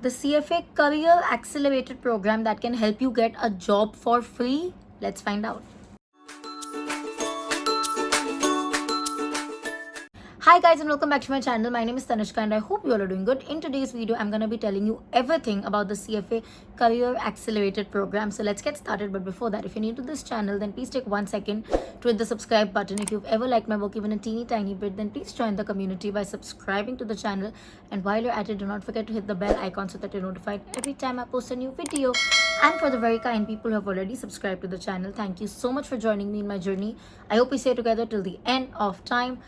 The CFA Career Accelerated program that can help you get a job for free. Let's find out. Hi guys and welcome back to my channel. My name is Tanishka and I hope you all are doing good. In today's video, I'm going to be telling you everything about the CFA Career Accelerated program. So let's get started. But before that, if you're new to this channel, then please take 1 second to hit the subscribe button. If you've ever liked my work even a teeny tiny bit, then please join the community by subscribing to the channel. And while you're at it, do not forget to hit the bell icon so that you're notified every time I post a new video. And for the very kind people who have already subscribed to the channel, thank you so much for joining me in my journey. I hope we stay together till the end of time.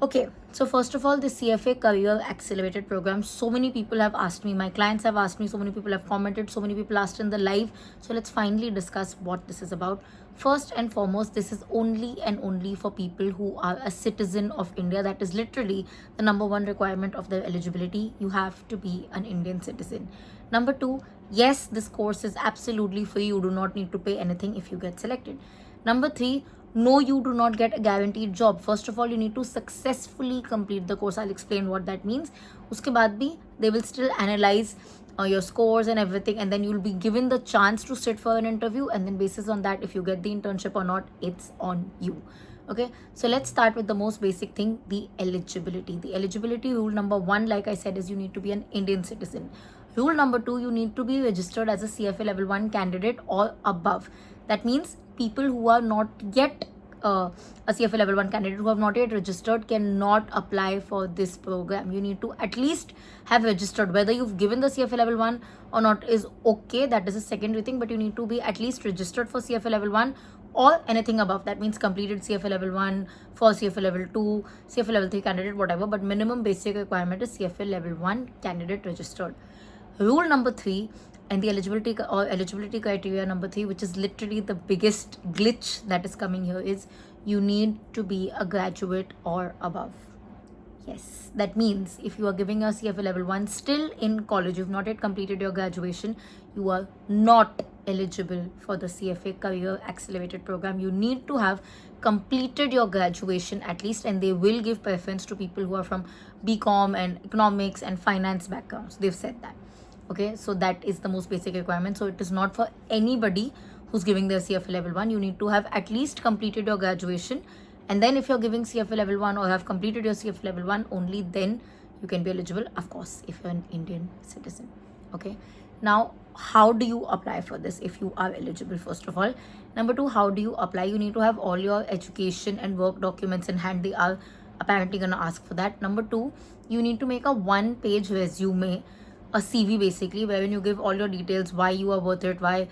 Okay, so first of all, the CFA Career Accelerated program, so many people have asked me, my clients have asked me, so many people have commented, so many people asked in the live. So let's finally discuss what this is about. First and foremost, this is only and only for people who are a citizen of India. That is literally the number one requirement of their eligibility. You have to be an Indian citizen. Number two, yes, this course is absolutely free. You do not need to pay anything if you get selected. Number three, no, you do not get a guaranteed job. First of all, you need to successfully complete the course. I'll explain what that means. Uske baad bhi, they will still analyze your scores and everything, and then you'll be given the chance to sit for an interview, and then basis on that, if you get the internship or not, it's on you. Okay, so let's start with the most basic thing, the eligibility. The eligibility rule number one, like I said, is you need to be an Indian citizen. Rule number two, you need to be registered as a CFA level 1 candidate or above. That means people who are not yet a CFA level 1 candidate, who have not yet registered, cannot apply for this program. You need to at least have registered. Whether you've given the CFA level 1 or not is okay, that is a secondary thing, but you need to be at least registered for CFA level 1 or anything above. That means completed CFA level 1, for CFA level 2, CFA level 3 candidate, whatever, but minimum basic requirement is CFA level 1 candidate registered. Rule number 3, and the eligibility criteria number 3, which is literally the biggest glitch that is coming here, is you need to be a graduate or above. Yes, that means if you are giving a CFA level 1 still in college, you've not yet completed your graduation, you are not eligible for the CFA Career Accelerated program. You need to have completed your graduation at least, and they will give preference to people who are from BCom and economics and finance backgrounds. They've said that. Okay, so that is the most basic requirement. So it is not for anybody who's giving their CFA level 1. You need to have at least completed your graduation, and then if you're giving CFA level 1 or have completed your CFA level 1, only then you can be eligible, of course, if you're an Indian citizen. Okay, now how do you apply for this if you are eligible? First of all, number 2, how do you apply? You need to have all your education and work documents in hand. They are apparently going to ask for that. Number 2, you need to make a 1-page resume, a CV basically, wherein you give all your details, why you are worth it, why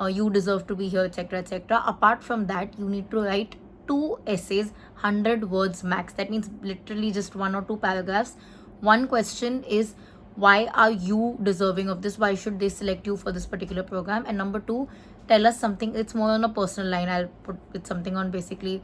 you deserve to be here, etc., etc. Apart from that, you need to write 2 essays, 100 words max. That means literally just 1 or 2 paragraphs. One question is, why are you deserving of this? Why should they select you for this particular program? And number 2, tell us something. It's more on a personal line. I'll put it something on basically,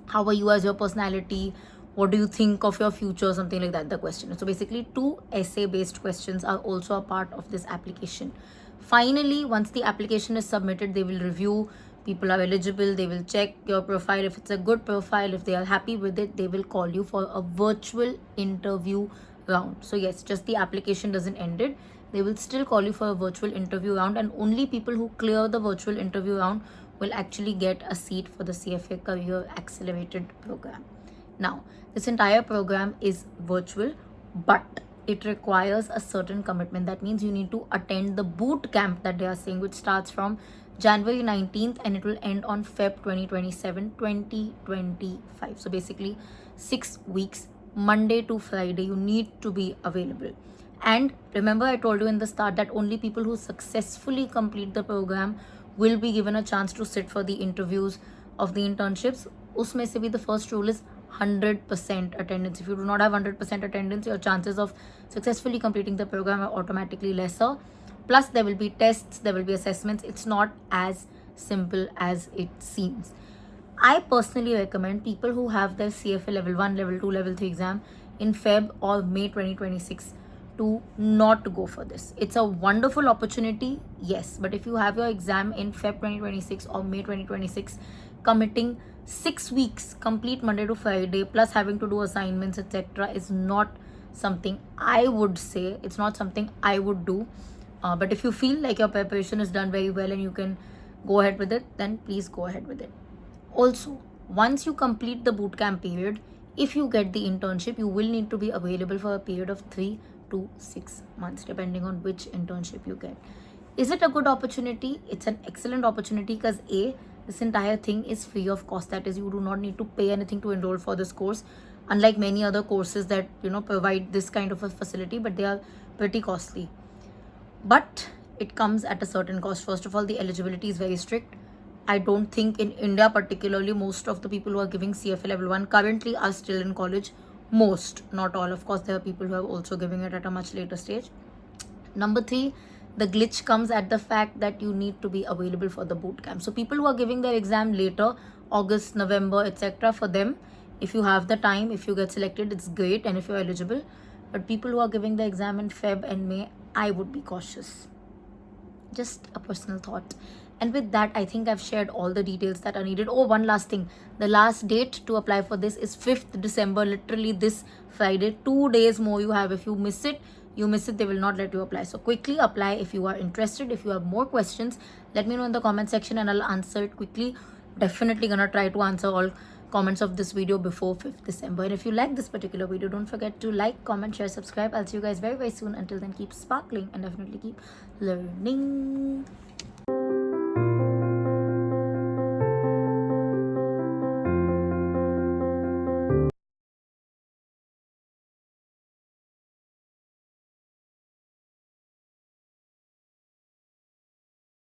how are you as your personality? What do you think of your future? Something like that, the question. So basically 2 essay based questions are also a part of this application. Finally, once the application is submitted, they will review, people are eligible, they will check your profile. If it's a good profile, if they are happy with it, they will call you for a virtual interview round. So yes, just the application doesn't end it. They will still call you for a virtual interview round, and only people who clear the virtual interview round will actually get a seat for the CFA Career Accelerated program. Now, this entire program is virtual, but it requires a certain commitment. That means you need to attend the boot camp that they are saying, which starts from January 19th and it will end on Feb 2025. So basically 6 weeks, Monday to Friday, you need to be available. And remember, I told you in the start that only people who successfully complete the program will be given a chance to sit for the interviews of the internships. Usme se bhi the first rule is 100% attendance. If you do not have 100% attendance, your chances of successfully completing the program are automatically lesser. Plus, there will be tests, there will be assessments. It's not as simple as it seems. I personally recommend people who have their CFA level 1, level 2, level 3 exam in Feb or May 2026 to not go for this. It's a wonderful opportunity, yes, but if you have your exam in Feb 2026 or May 2026, committing 6 weeks complete Monday to Friday plus having to do assignments etc. is not something I would say. It's not something I would do. But if you feel like your preparation is done very well and you can go ahead with it, then please go ahead with it. Also, once you complete the bootcamp period, if you get the internship, you will need to be available for a period of 3 to 6 months, depending on which internship you get. Is it a good opportunity? It's an excellent opportunity because A, this entire thing is free of cost. That is, you do not need to pay anything to enroll for this course, unlike many other courses that provide this kind of a facility, but they are pretty costly. But it comes at a certain cost. First of all, the eligibility is very strict. I don't think in India particularly most of the people who are giving CFA level 1 currently are still in college. Most, not all. Of course, there are people who are also giving it at a much later stage. Number 3, the glitch comes at the fact that you need to be available for the boot camp. So people who are giving their exam later, August, November, etc., for them, if you have the time, if you get selected, it's great, and if you're eligible. But people who are giving the exam in Feb and May, I would be cautious. Just a personal thought. And with that, I think I've shared all the details that are needed. Oh, one last thing. The last date to apply for this is 5th December, literally this Friday. 2 days more you have. If you miss it, they will not let you apply. So quickly apply if you are interested. If you have more questions, let me know in the comment section and I'll answer it quickly. Definitely gonna try to answer all comments of this video before 5th December. And if you like this particular video, don't forget to like, comment, share, subscribe. I'll see you guys very, very soon. Until then, keep sparkling and definitely keep learning.